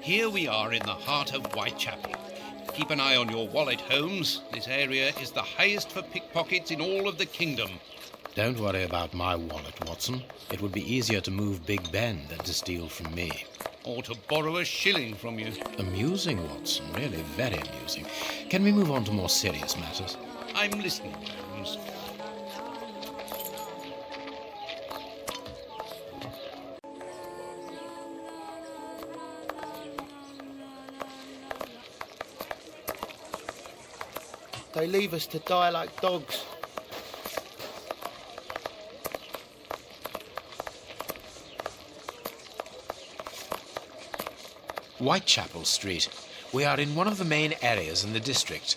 Here we are in the heart of Whitechapel. Keep an eye on your wallet, Holmes. This area is the highest for pickpockets in all of the kingdom. Don't worry about my wallet, Watson. It would be easier to move Big Ben than to steal from me. Or to borrow a shilling from you. Amusing, Watson. Really very amusing. Can we move on to more serious matters? I'm listening, Holmes. They leave us to die like dogs. Whitechapel Street. We are in one of the main areas in the district.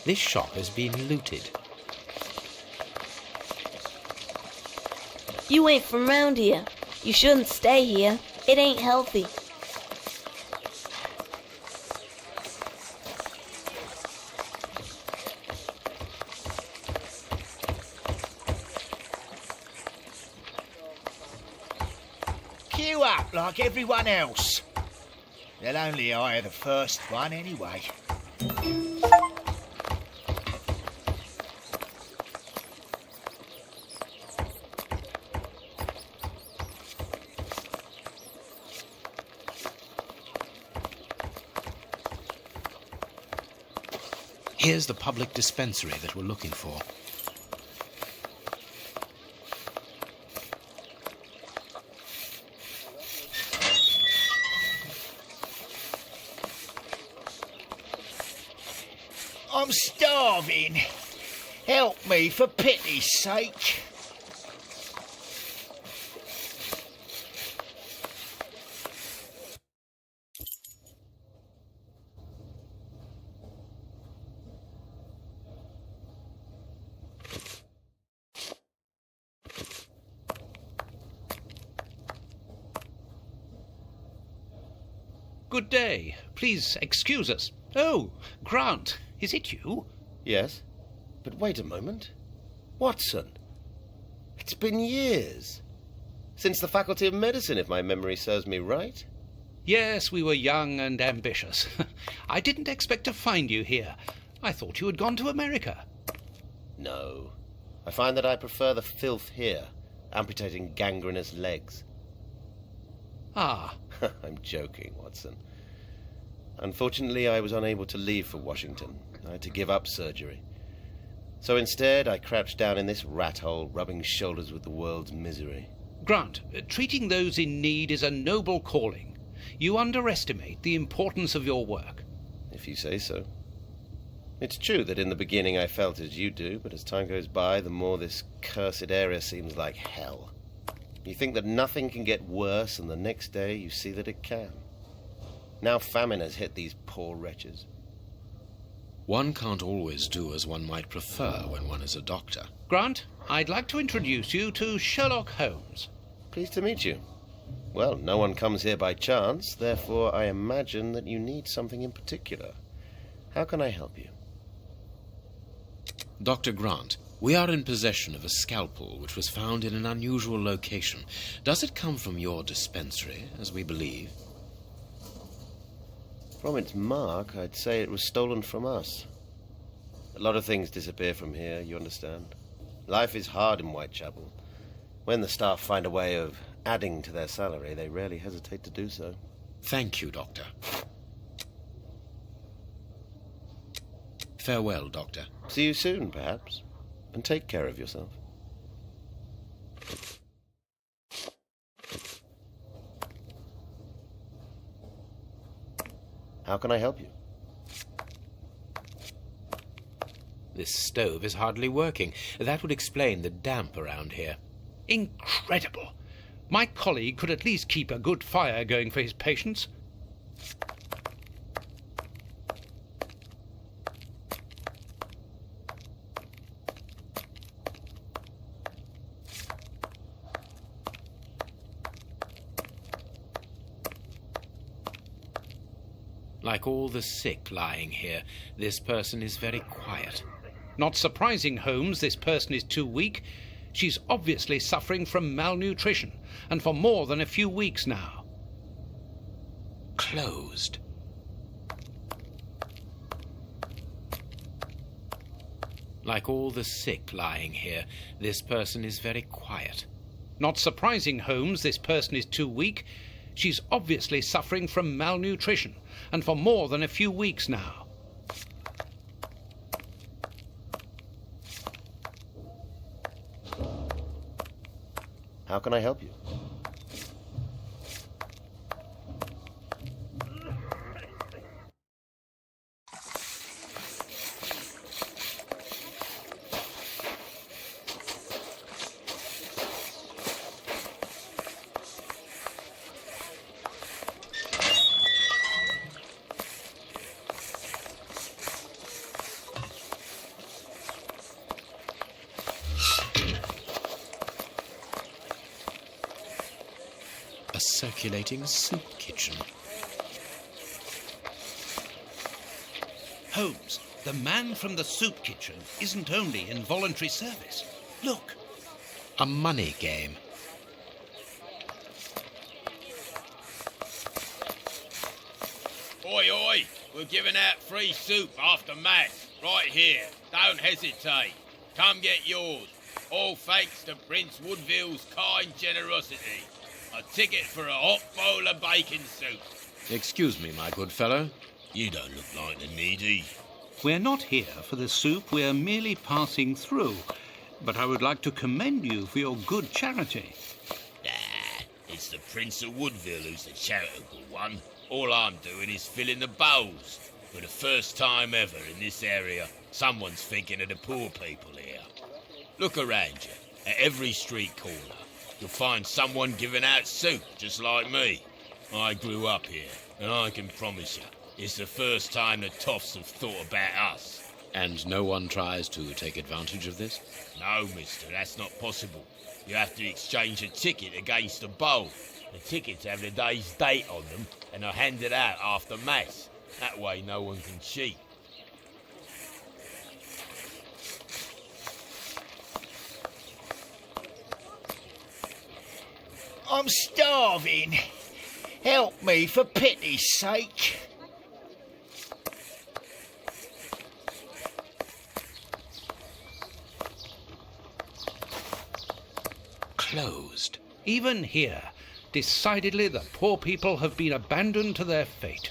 This shop has been looted. You ain't from round here. You shouldn't stay here. It ain't healthy. Queue up like everyone else. They'll only hire the first one anyway. Here's the public dispensary that we're looking for. I'm starving. Help me for pity's sake. Good day. Please excuse us. Oh, Grant, is it you? Yes, but wait a moment. Watson, it's been years. Since the Faculty of Medicine, if my memory serves me right. Yes, we were young and ambitious. I didn't expect to find you here. I thought you had gone to America. No. I find that I prefer the filth here, amputating gangrenous legs. Ah. I'm joking, Watson. Unfortunately, I was unable to leave for Washington. I had to give up surgery. So instead, I crouched down in this rat hole, rubbing shoulders with the world's misery. Grant, treating those in need is a noble calling. You underestimate the importance of your work. If you say so. It's true that in the beginning I felt as you do, but as time goes by, the more this cursed area seems like hell. You think that nothing can get worse, and the next day you see that it can. Now famine has hit these poor wretches. One can't always do as one might prefer when one is a doctor. Grant, I'd like to introduce you to Sherlock Holmes. Pleased to meet you. Well, no one comes here by chance, therefore I imagine that you need something in particular. How can I help you? Dr. Grant, we are in possession of a scalpel which was found in an unusual location. Does it come from your dispensary, as we believe? From its mark, I'd say it was stolen from us. A lot of things disappear from here, you understand. Life is hard in Whitechapel. When the staff find a way of adding to their salary, they rarely hesitate to do so. Thank you, Doctor. Farewell, Doctor. See you soon, perhaps. And take care of yourself. How can I help you? This stove is hardly working. That would explain the damp around here. Incredible. My colleague could at least keep a good fire going for his patients. Like all the sick lying here, this person is very quiet. Not surprising, Holmes. This person is too weak. She's obviously suffering from malnutrition, and for more than a few weeks now. Closed. Like all the sick lying here, this person is very quiet. Not surprising, Holmes, this person is too weak. She's obviously suffering from malnutrition, and for more than a few weeks now. How can I help you? A circulating soup kitchen. Holmes, the man from the soup kitchen isn't only in voluntary service. Look. A money game. Oi, oi! We're giving out free soup after Mass, right here. Don't hesitate. Come get yours. All thanks to Prince Woodville's kind generosity. A ticket for a hot bowl of bacon soup. Excuse me, my good fellow. You don't look like the needy. We're not here for the soup, we're merely passing through. But I would like to commend you for your good charity. Nah, it's the Prince of Woodville who's the charitable one. All I'm doing is filling the bowls. For the first time ever in this area, someone's thinking of the poor people here. Look around you. At every street corner, you'll find someone giving out soup just like me. I grew up here, and I can promise you, it's the first time the toffs have thought about us. And no one tries to take advantage of this? No, mister, that's not possible. You have to exchange a ticket against a bowl. The tickets have the day's date on them, and are handed out after Mass. That way no one can cheat. I'm starving. Help me for pity's sake. Closed. Even here, decidedly the poor people have been abandoned to their fate.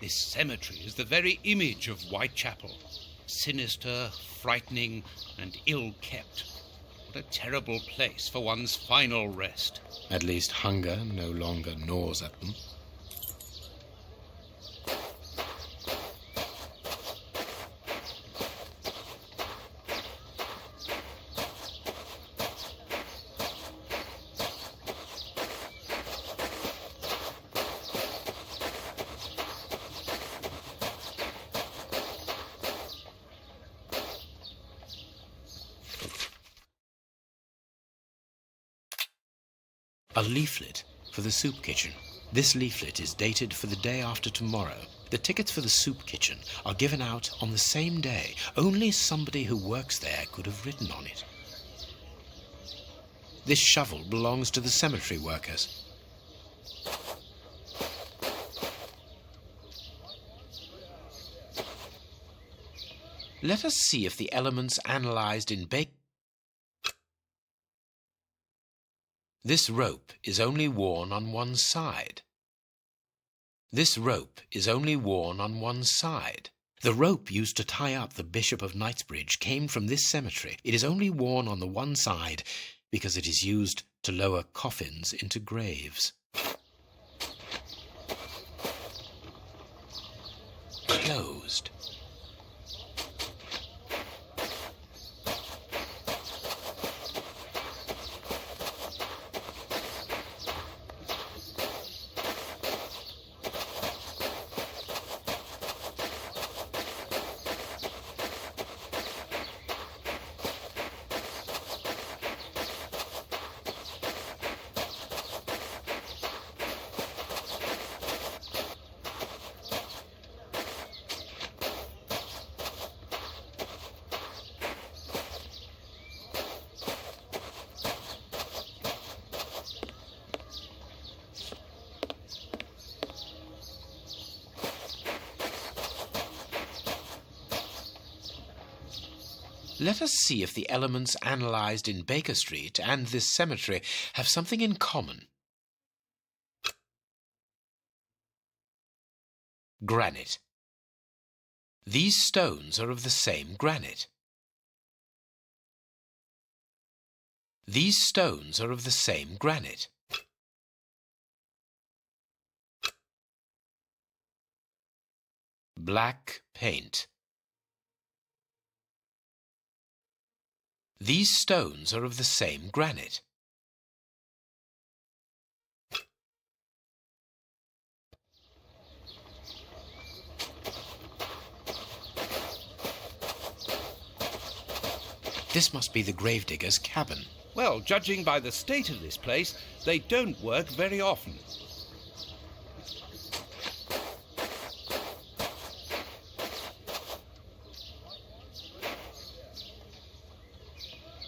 This cemetery is the very image of Whitechapel. Sinister, frightening, and ill-kept. What a terrible place for one's final rest. At least hunger no longer gnaws at them. A leaflet for the soup kitchen. This leaflet is dated for the day after tomorrow. The tickets for the soup kitchen are given out on the same day. Only somebody who works there could have written on it. This shovel belongs to the cemetery workers. Let us see if the elements analyzed in This rope is only worn on one side. This rope is only worn on one side. The rope used to tie up the Bishop of Knightsbridge came from this cemetery. It is only worn on the one side because it is used to lower coffins into graves. Closed. Let us see if the elements analysed in Baker Street and this cemetery have something in common. Granite. These stones are of the same granite. These stones are of the same granite. Black paint. These stones are of the same granite. This must be the gravedigger's cabin. Well, judging by the state of this place, they don't work very often.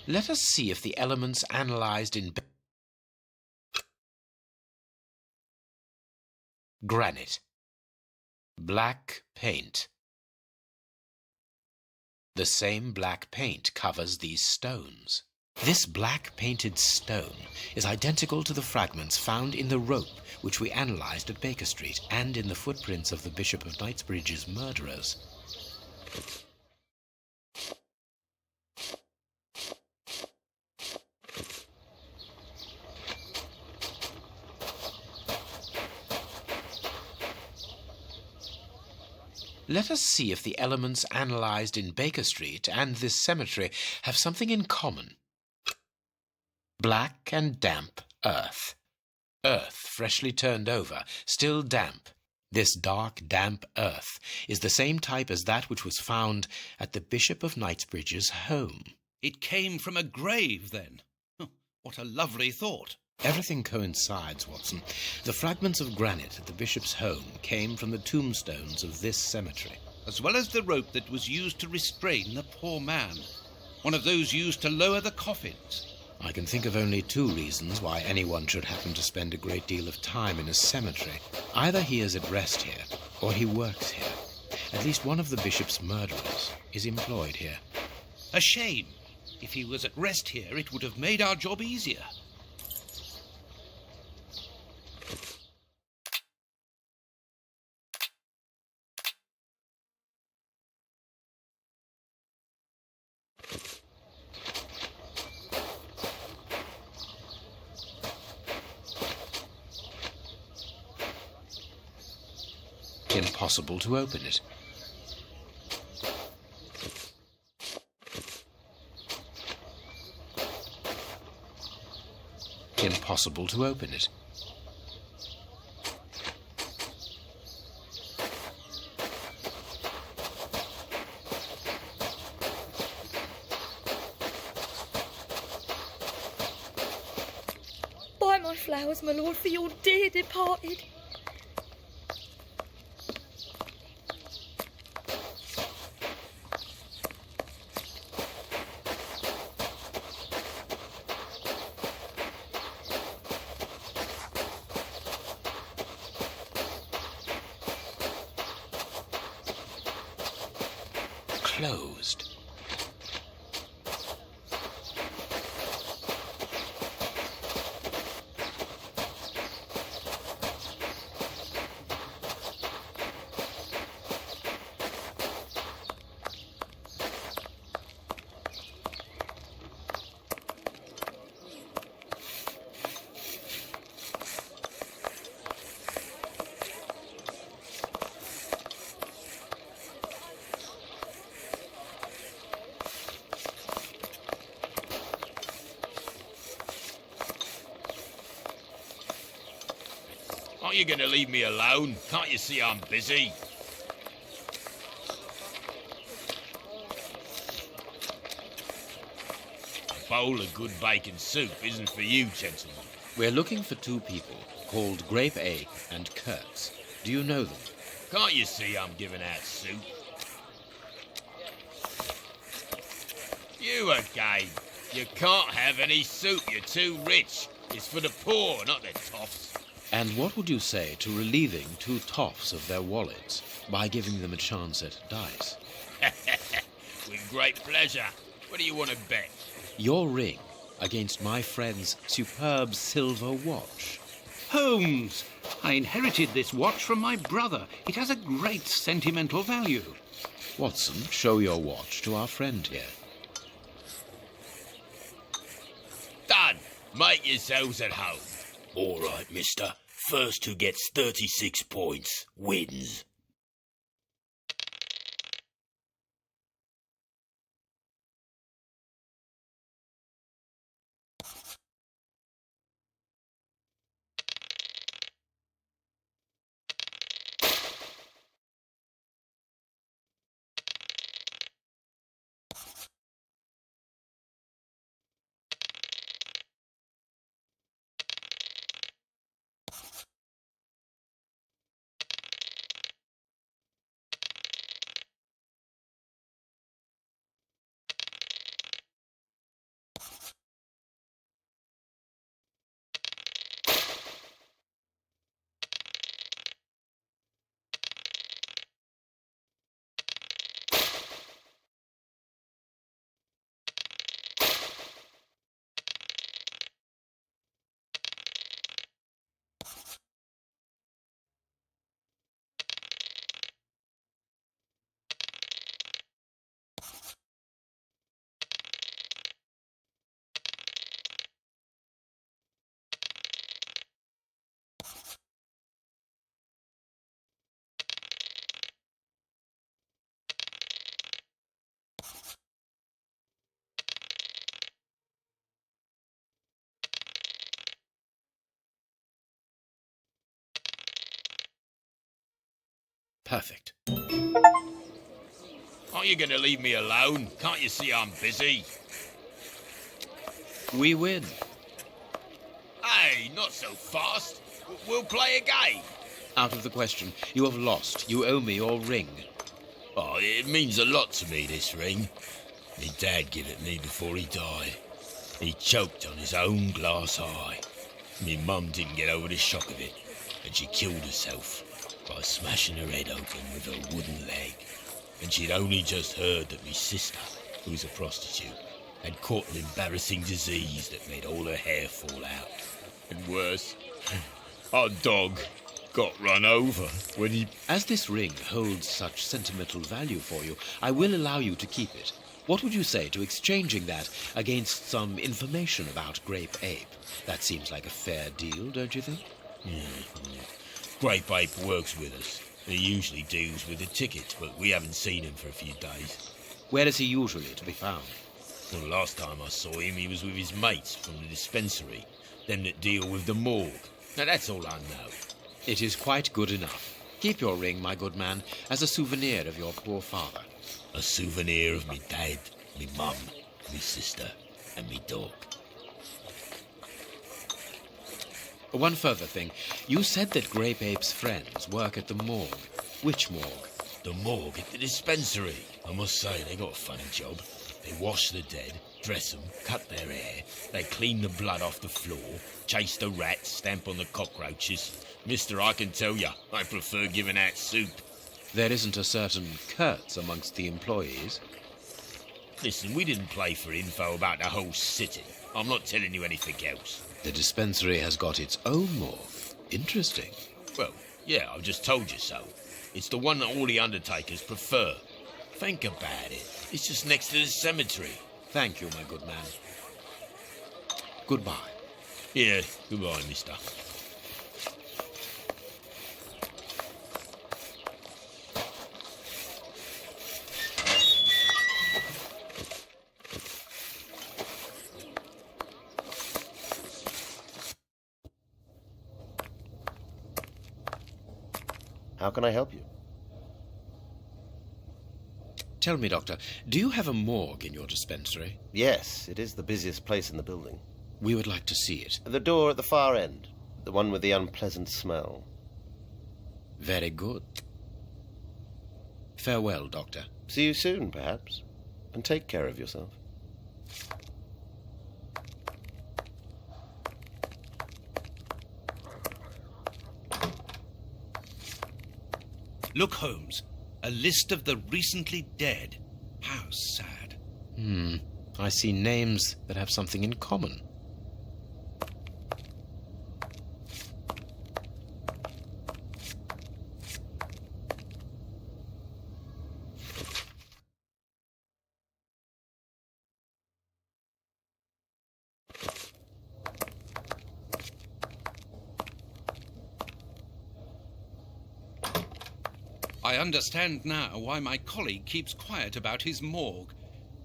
Let us see if the elements analysed in granite. Black paint. The same black paint covers these stones. This black painted stone is identical to the fragments found in the rope which we analysed at Baker Street and in the footprints of the Bishop of Knightsbridge's murderers. Let us see if the elements analysed in Baker Street and this cemetery have something in common. Black and damp earth. Earth freshly turned over, still damp. This dark, damp earth is the same type as that which was found at the Bishop of Knightsbridge's home. It came from a grave, then. What a lovely thought. Everything coincides, Watson. The fragments of granite at the bishop's home came from the tombstones of this cemetery. As well as the rope that was used to restrain the poor man. One of those used to lower the coffins. I can think of only two reasons why anyone should happen to spend a great deal of time in a cemetery. Either he is at rest here, or he works here. At least one of the bishop's murderers is employed here. A shame. If he was at rest here, it would have made our job easier. Impossible to open it. Impossible to open it. Buy my flowers, my lord, for your dear departed. Closed. Aren't you going to leave me alone? Can't you see I'm busy? A bowl of good bacon soup isn't for you, gentlemen. We're looking for two people called Grape A and Kurtz. Do you know them? Can't you see I'm giving out soup? You again. You can't have any soup. You're too rich. It's for the poor, not the toffs. And what would you say to relieving two toffs of their wallets by giving them a chance at dice? With great pleasure. What do you want to bet? Your ring against my friend's superb silver watch. Holmes! I inherited this watch from my brother. It has a great sentimental value. Watson, show your watch to our friend here. Done. Make yourselves at home. All right, mister. First who gets 36 points wins. Perfect. Aren't you going to leave me alone? Can't you see I'm busy? We win. Hey, not so fast. We'll play a game. Out of the question. You have lost. You owe me your ring. Oh, it means a lot to me, this ring. Me dad gave it me before he died. He choked on his own glass eye. Me mum didn't get over the shock of it, and she killed herself by smashing her head open with her wooden leg. And she'd only just heard that me sister, who was a prostitute, had caught an embarrassing disease that made all her hair fall out. And worse, our dog got run over when he... As this ring holds such sentimental value for you, I will allow you to keep it. What would you say to exchanging that against some information about Grape Ape? That seems like a fair deal, don't you think? Yeah. Grape Ape works with us. He usually deals with the tickets, but we haven't seen him for a few days. Where is he usually to be found? Well, last time I saw him, he was with his mates from the dispensary, them that deal with the morgue. Now, that's all I know. It is quite good enough. Keep your ring, my good man, as a souvenir of your poor father. A souvenir of me dad, me mum, me sister, and me dog. One further thing. You said that Grape Ape's friends work at the morgue. Which morgue? The morgue at the dispensary. I must say, they got a funny job. They wash the dead, dress them, cut their hair. They clean the blood off the floor, chase the rats, stamp on the cockroaches. Mister, I can tell you, I prefer giving out soup. There isn't a certain Kurtz amongst the employees. Listen, we didn't play for info about the whole city. I'm not telling you anything else. The dispensary has got its own morgue. Interesting. Well, yeah, I've just told you so. It's the one that all the undertakers prefer. Think about it. It's just next to the cemetery. Thank you, my good man. Goodbye. Yeah, goodbye, mister. How can I help you? Tell me, Doctor, do you have a morgue in your dispensary? Yes, it is the busiest place in the building. We would like to see it. The door at the far end. The one with the unpleasant smell. Very good. Farewell, Doctor. See you soon, perhaps. And take care of yourself. Look, Holmes, a list of the recently dead. How sad. I see names that have something in common. I understand now why my colleague keeps quiet about his morgue.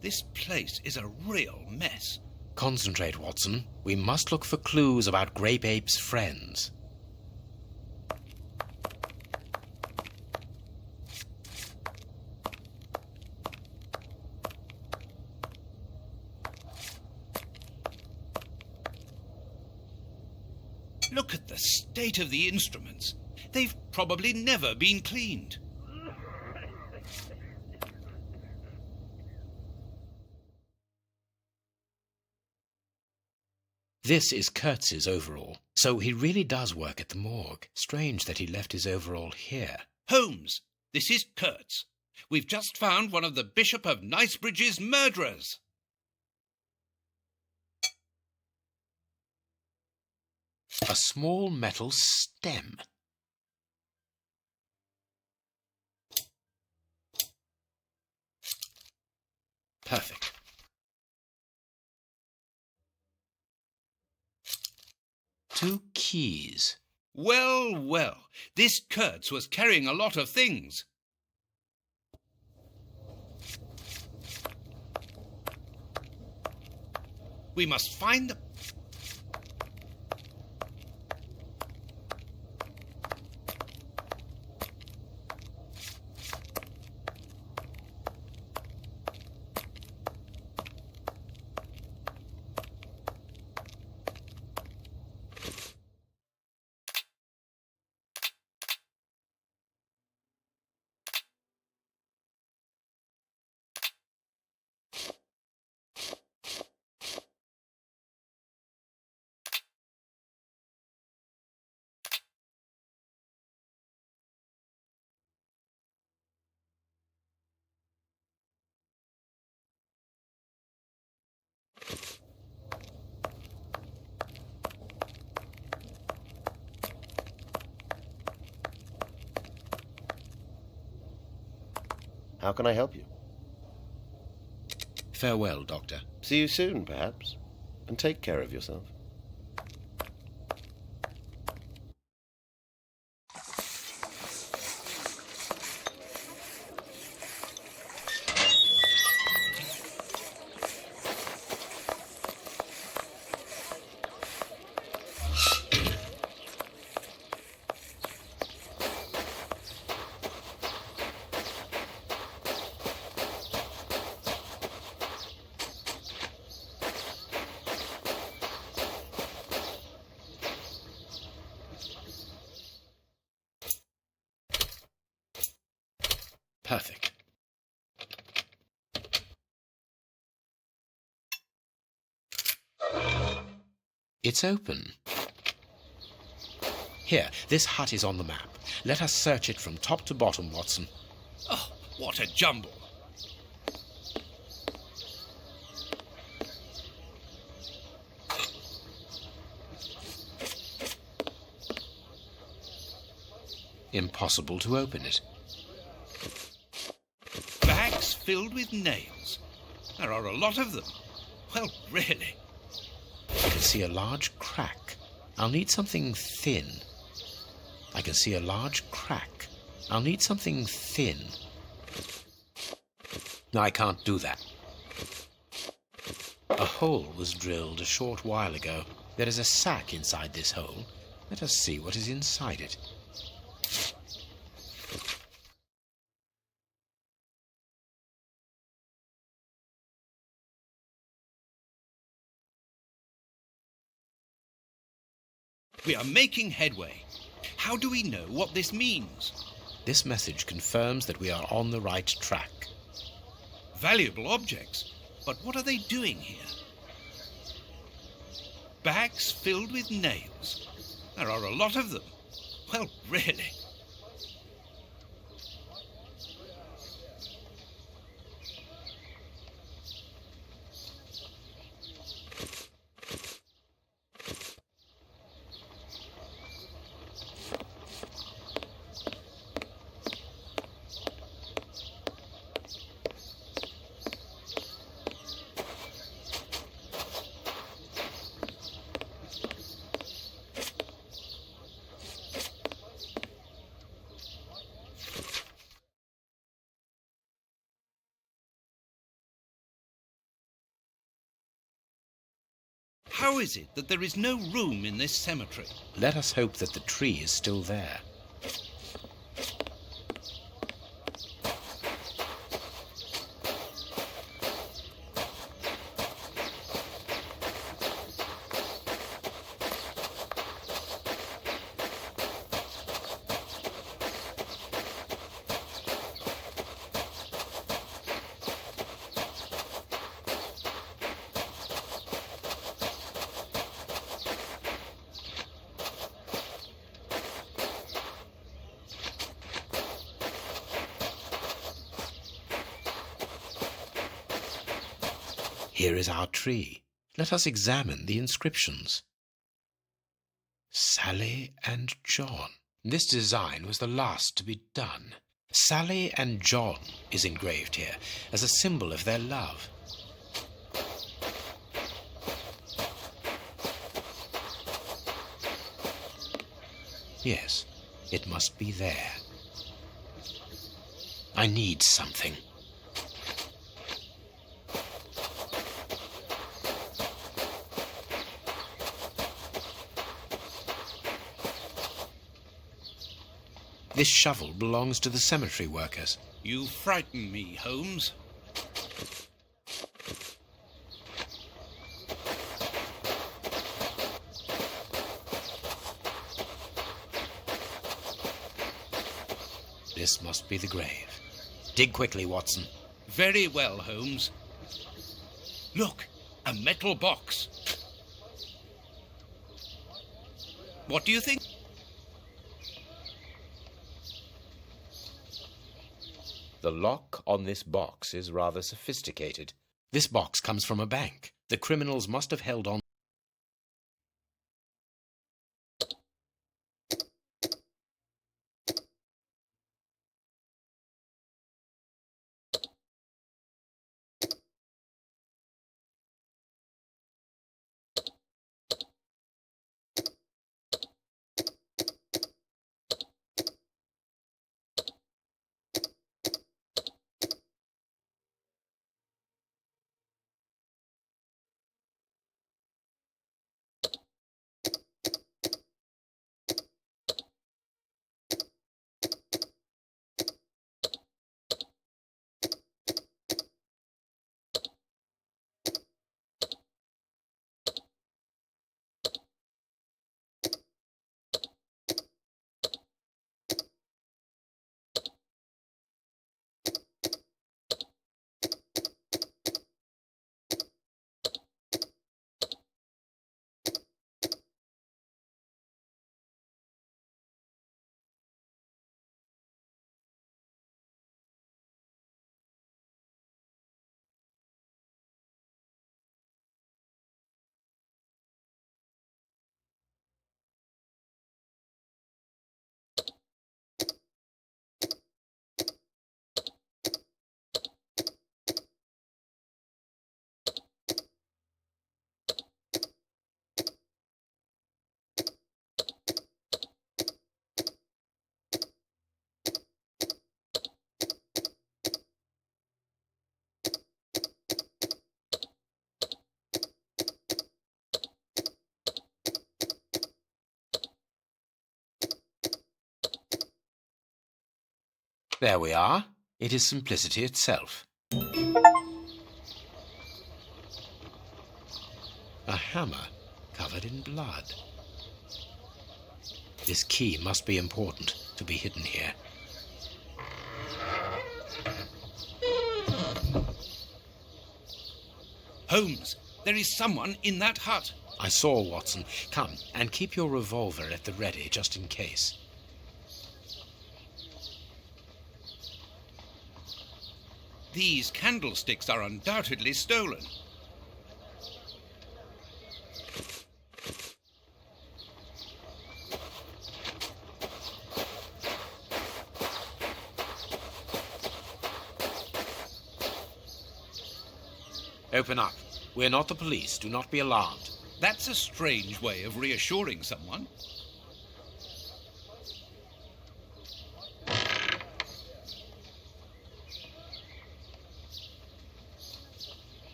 This place is a real mess. Concentrate, Watson. We must look for clues about Grape Ape's friends. Look at the state of the instruments. They've probably never been cleaned. This is Kurtz's overall, so he really does work at the morgue. Strange that he left his overall here. Holmes, this is Kurtz. We've just found one of the Bishop of Nicebridge's murderers. A small metal stem. Perfect. Two keys. Well, well, this Kurtz was carrying a lot of things. We must find the... How can I help you? Farewell, Doctor. See you soon, perhaps. And take care of yourself. Perfect. It's open. Here, this hut is on the map. Let us search it from top to bottom, Watson. Oh, what a jumble. Impossible to open it. Bags filled with nails. There are a lot of them. Well, really. I can see a large crack. I'll need something thin. I can see a large crack. I'll need something thin. No, I can't do that. A hole was drilled a short while ago. There is a sack inside this hole. Let us see what is inside it. We are making headway. How do we know what this means? This message confirms that we are on the right track. Valuable objects. But what are they doing here? Bags filled with nails. There are a lot of them. Well, really. How is it that there is no room in this cemetery? Let us hope that the tree is still there. Here is our tree. Let us examine the inscriptions. Sally and John. This design was the last to be done. Sally and John is engraved here as a symbol of their love. Yes, it must be there. I need something. This shovel belongs to the cemetery workers. You frighten me, Holmes. This must be the grave. Dig quickly, Watson. Very well, Holmes. Look, a metal box. What do you think? The lock on this box is rather sophisticated. This box comes from a bank. The criminals must have held on. There we are. It is simplicity itself. A hammer covered in blood. This key must be important to be hidden here. Holmes, there is someone in that hut. I saw, Watson. Come, and keep your revolver at the ready, just in case. These candlesticks are undoubtedly stolen. Open up. We're not the police. Do not be alarmed. That's a strange way of reassuring someone.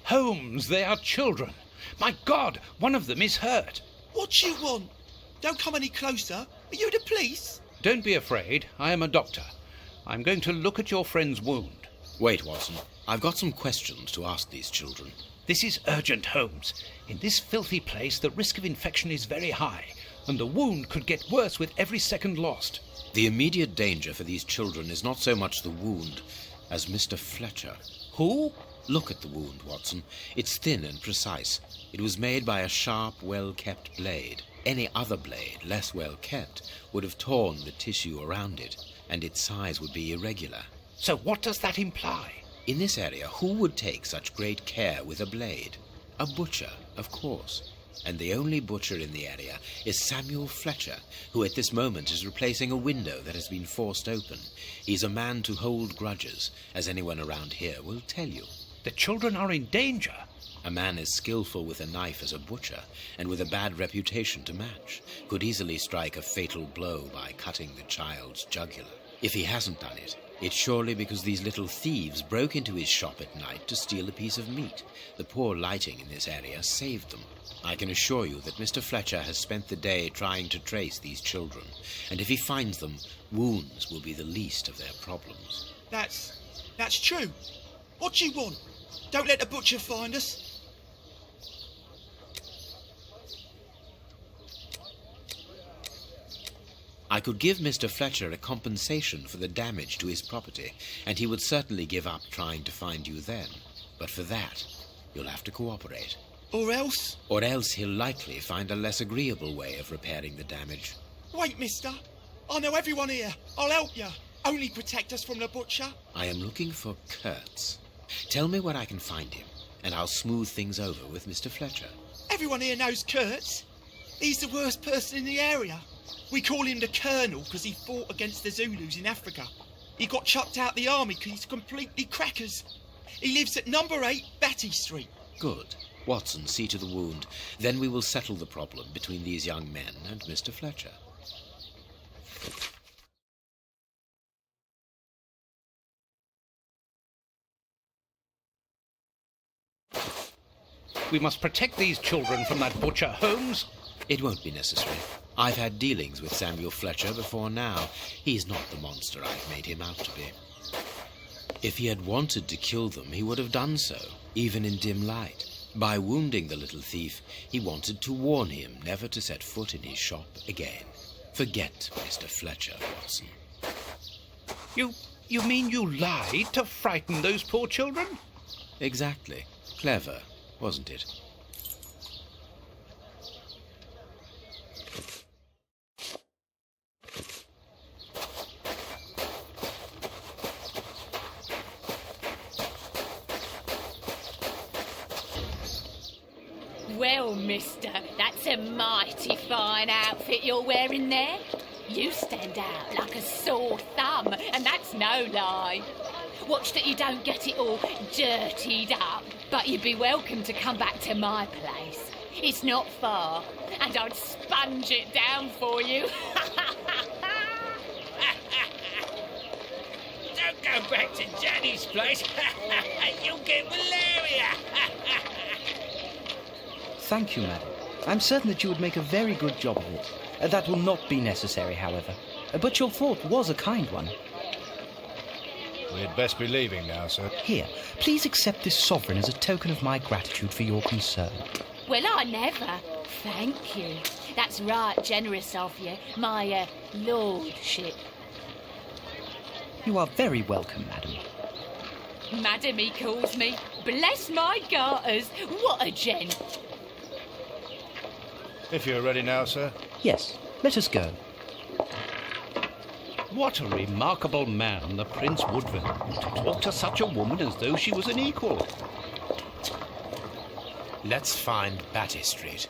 Holmes, they are children. My God, one of them is hurt. What you want? Don't come any closer. Are you the police? Don't be afraid. I am a doctor. I'm going to look at your friend's wound. Wait, Watson. I've got some questions to ask these children. This is urgent, Holmes. In this filthy place, the risk of infection is very high, and the wound could get worse with every second lost. The immediate danger for these children is not so much the wound as Mr. Fletcher. Who? Look at the wound, Watson. It's thin and precise. It was made by a sharp, well-kept blade. Any other blade, less well-kept, would have torn the tissue around it, and its size would be irregular. So what does that imply? In this area, who would take such great care with a blade? A butcher, of course. And the only butcher in the area is Samuel Fletcher, who at this moment is replacing a window that has been forced open. He's a man to hold grudges, as anyone around here will tell you. The children are in danger. A man as skillful with a knife as a butcher, and with a bad reputation to match, could easily strike a fatal blow by cutting the child's jugular. If he hasn't done it, it's surely because these little thieves broke into his shop at night to steal a piece of meat. The poor lighting in this area saved them. I can assure you that Mr. Fletcher has spent the day trying to trace these children, and if he finds them, wounds will be the least of their problems. That's true. What do you want? Don't let the butcher find us. I could give Mr. Fletcher a compensation for the damage to his property, and he would certainly give up trying to find you then. But for that, you'll have to cooperate. Or else? Or else he'll likely find a less agreeable way of repairing the damage. Wait, mister. I know everyone here. I'll help you. Only protect us from the butcher. I am looking for Kurtz. Tell me where I can find him, and I'll smooth things over with Mr. Fletcher. Everyone here knows Kurtz. He's the worst person in the area. We call him the Colonel because he fought against the Zulus in Africa. He got chucked out the army because he's completely crackers. He lives at number 8 Batty Street. Good. Watson, see to the wound. Then we will settle the problem between these young men and Mr. Fletcher. We must protect these children from that butcher, Holmes. It won't be necessary. I've had dealings with Samuel Fletcher before now. He's not the monster I've made him out to be. If he had wanted to kill them, he would have done so, even in dim light. By wounding the little thief, he wanted to warn him never to set foot in his shop again. Forget Mr. Fletcher, Watson. You mean you lied to frighten those poor children? Exactly. Clever, wasn't it? Well, mister, that's a mighty fine outfit you're wearing there. You stand out like a sore thumb, and that's no lie. Watch that you don't get it all dirtied up, but you'd be welcome to come back to my place. It's not far, and I'd sponge it down for you. Don't go back to Janny's place. You'll get malaria. Thank you, madam. I'm certain that you would make a very good job of it. That will not be necessary, however. But your thought was a kind one. We'd best be leaving now, sir. Here, please accept this sovereign as a token of my gratitude for your concern. Well, I never. Thank you. That's right generous of you, my lordship. You are very welcome, madam. Madam, he calls me. Bless my garters. What a gent. If you're ready now, sir. Yes, let us go. What a remarkable man, the Prince Woodville, to talk to such a woman as though she was an equal. Let's find Batty Street.